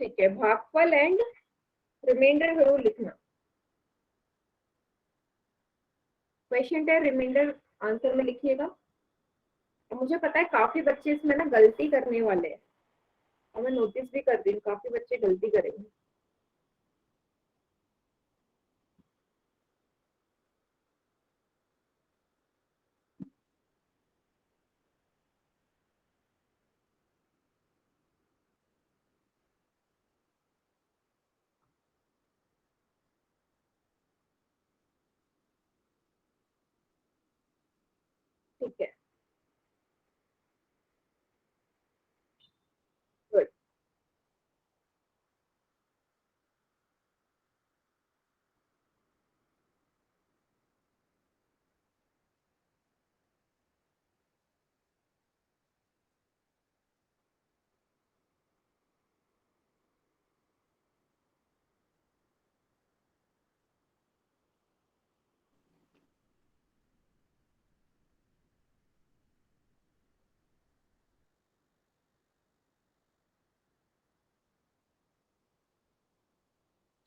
S1: ठीक है, भागफल एंड रिमाइंडर जरूर लिखना। क्वेश्चन है, रिमाइंडर आंसर में लिखिएगा। और मुझे पता है काफी बच्चे इसमें ना गलती करने वाले हैं, और मैं नोटिस भी कर रही हूँ काफी बच्चे गलती करेंगे। ठीक है, गुड।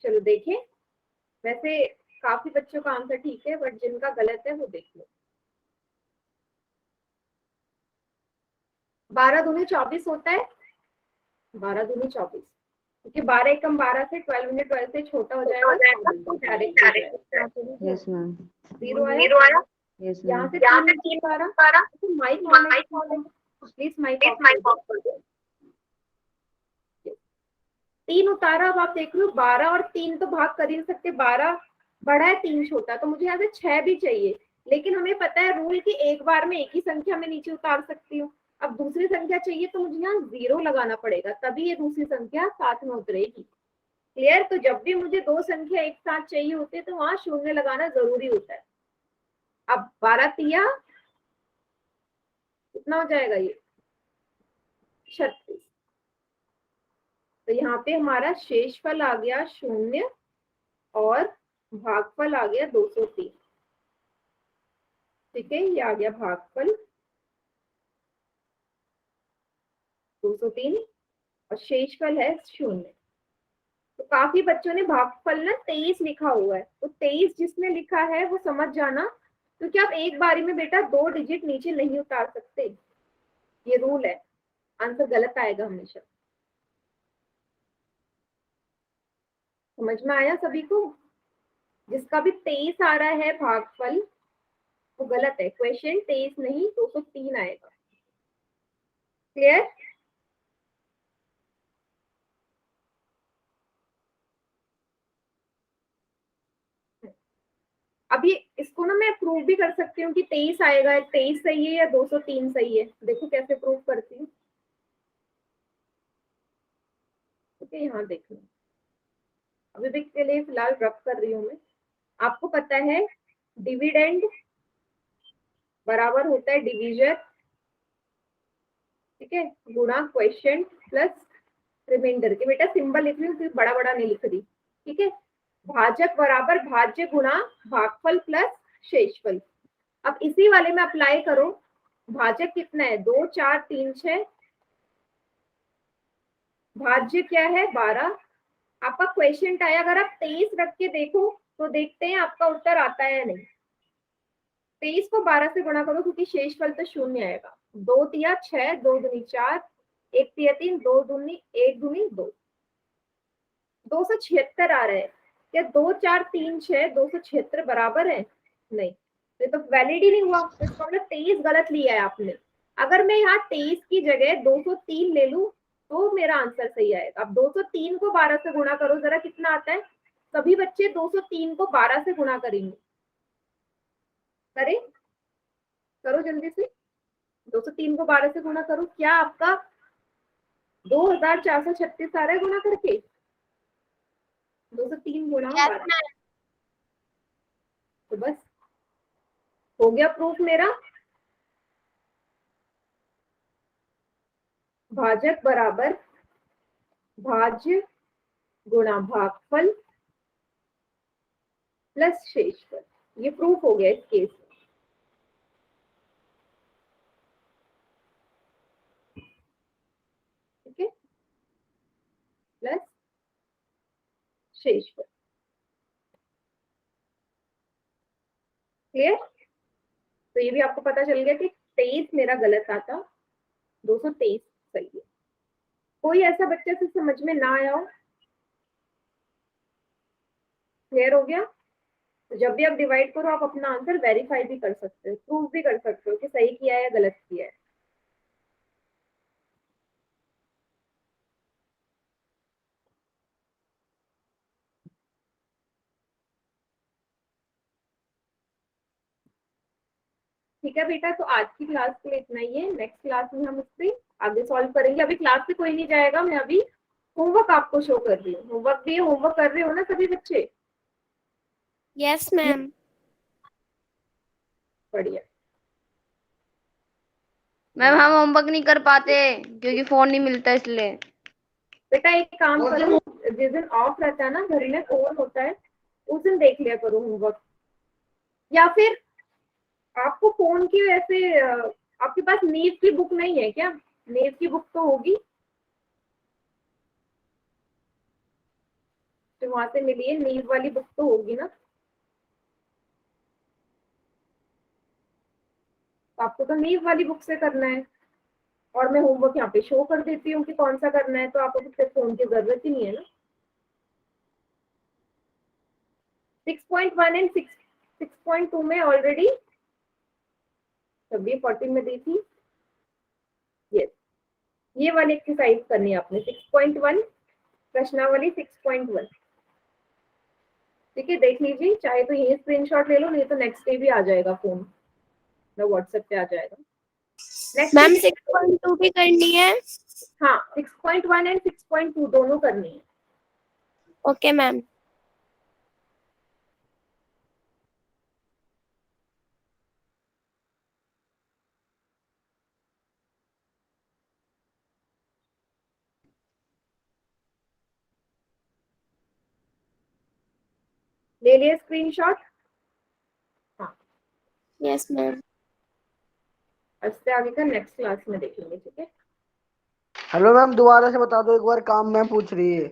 S1: चलो देखें, वैसे काफी बच्चों का आंसर ठीक है, बट जिनका गलत है वो देख लो। 12 दूनी 24 होता है, 12 दूनी 24, क्योंकि 12 एकम 12 से 12 मिनट 12 से छोटा हो जाएगा, डायरेक्ट
S3: यस मैम।
S1: 0 आया।
S3: यस
S1: यहाँ
S3: मैम।
S1: से 3 12, तो माइक प्लीज माइक ऑफ कर दो। 3 उतारा, अब आप देख लो 12 और 3 तो भाग कर ही नहीं सकते, 12 बड़ा है 3 छोटा, तो मुझे यहाँ से 6 भी चाहिए, लेकिन हमें पता है रूल कि एक बार में एक ही संख्या में नीचे उतार सकती हूँ। अब दूसरी संख्या चाहिए तो मुझे यहाँ 0 लगाना पड़ेगा, तभी ये दूसरी संख्या साथ में उतरेगी। क्लियर? तो जब भी मुझे दो संख्या एक साथ चाहिए होते हैं तो वहां शून्य लगाना जरूरी होता है। अब 12 तिया कितना हो जाएगा, ये 36। तो यहाँ पे हमारा शेषफल आ गया 0 और भागफल आ गया 203। ठीक है, ये आ गया भागफल 203 और शेषफल है 0। तो काफी बच्चों ने भागफल ना 23 लिखा हुआ है, तो 23 जिसने लिखा है वो समझ जाना, क्योंकि आप एक बारी में बेटा 2 डिजिट नीचे नहीं उतार सकते, ये रूल है, आंसर गलत आएगा हमेशा। समझ में आया सभी को? जिसका भी 23 आ रहा है भागफल वो गलत है, क्वेश्चन 23 नहीं 203 आएगा। क्लियर? अभी इसको ना मैं प्रूव भी कर सकती हूँ कि 23 आएगा, 23 सही है या 203 सही है। देखो कैसे प्रूव करती हूँ। ठीक है, यहाँ देख लो, अभी भी के लिए फिलहाल रफ कर रही हूँ मैं। आपको पता है डिविडेंड बराबर होता है डिवीजर, ठीक है, गुणा क्वेश्चन प्लस रिमाइंडर के। बेटा सिंबल लिख रही हूँ, बड़ा बड़ा नहीं लिख रही। ठीक है, भाजक बराबर भाज्य गुणा भागफल प्लस शेषफल। अब इसी वाले में अप्लाई करो, भाजक कितना है 2 4 3 6, भाज्य क्या है 12। आपका क्वेश्चन आया, अगर आप 23 रख के देखो तो देखते हैं आपका उत्तर आता है या नहीं। 23 को 12 से गुणा करो, क्योंकि शेषफल तो 0 आएगा। 2 तिया 6, 2 दूनी 4, 1 तिया 3, 2 दूनी 1 दूनी 2, 276 आ रहा है। क्या 2 4 3 6 276 बराबर है? नहीं, ये तो वैलिड ही नहीं हुआ, तो इसका मतलब 23 गलत लिया है आपने। अगर मैं यहाँ 23 की जगह 203 ले लूं तो मेरा आंसर सही आएगा। अब 203 को 12 से गुणा करो, जरा कितना आता है। सभी बच्चे 203 को 12 से गुणा करेंगे, करें, करो जल्दी से। 203 को 12 से गुणा करो, क्या आपका 2436 आ रहा है गुणा करके? 203 गुणा 12, तो बस हो गया प्रूफ मेरा। भाजक बराबर भाज्य गुणा भागफल प्लस शेषफल, ये प्रूफ हो गया इस केस में। ठीक है, प्लस शेषफल। क्लियर? तो ये भी आपको पता चल गया कि 23 मेरा गलत आता, 223 सही है। कोई ऐसा बच्चा से समझ में ना आया हो? क्लियर हो गया? तो जब भी आप डिवाइड करो आप अपना आंसर वेरीफाई भी कर सकते हो, प्रूव भी कर सकते हो कि सही किया है या गलत किया है। ठीक है। है बेटा, तो आज की क्लास के लिए इतना ही है। नेक्स्ट क्लास में हम इससे आगे सॉल्व करेंगे। अभी क्लास से कोई नहीं जाएगा, मैं अभी होमवर्क आपको शो कर रही हूँ। होमवर्क भी होमवर्क कर रहे हो ना सभी बच्चे?
S2: Yes ma'am.
S1: बढ़िया।
S3: मैम हम होमवर्क नहीं कर पाते क्योंकि फोन नहीं मिलता इसलिए।
S1: बेटा एक काम करो, जिस दिन ऑफ रहता है ना, घर में फोन होता है, उस दिन देख लिया करो होमवर्क। या फिर आपको फोन की वैसे आपके पास नीव की बुक नहीं है क्या? नीव की बुक तो होगी, तो वहां से मिली है, नीव वाली बुक तो होगी ना। तो आपको तो नीव वाली बुक से करना है, और मैं होमवर्क यहाँ पे शो कर देती हूँ कि कौन सा करना है, तो आपको फिर फोन की जरूरत ही नहीं है ना। 6.1 एंड 6.2 में ऑलरेडी सभी 40 में दी थी। यस, ये वाली एक्सरसाइज करनी है आपने, 6.1 प्रश्नावली 6.1। ठीक है, देख लीजिए, चाहे तो ये स्क्रीनशॉट ले लो, नहीं तो नेक्स्ट डे भी आ जाएगा फोन, ना व्हाट्सएप पे आ जाएगा।
S2: मैम 6.2 भी करनी है?
S1: हाँ, 6.1 एंड 6.2 दोनों करनी है।
S2: Okay ma'am.
S1: ले लिया स्क्रीनशॉट? हाँ,
S2: यस मैम।
S1: इससे आगे का नेक्स्ट क्लास में देखेंगे। ठीक है,
S7: हेलो मैम, दोबारा से बता दो एक बार, काम मैम पूछ रही है।